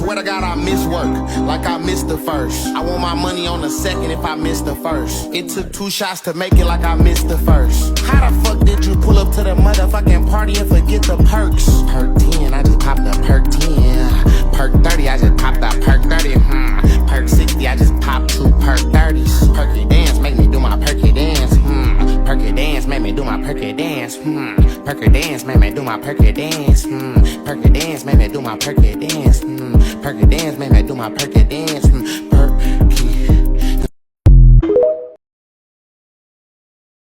swear to God I miss work, like I missed the first. I want my money on the second if I missed the first. It took 2 shots to make it like I missed the first. How the fuck did you pull up to the motherfucking party and forget the perks? Perk 10, I just popped a perk 10. Perk 30, I just popped a perk 30. Perk 60, I just popped 2 perk 30s. Perky dance, make me do my perky dance. Perky dance, make me do my perky dance. Perky dance, make me do my perky dance. Perky dance, make me do my perky dance. Perky dance, make me do my perky dance.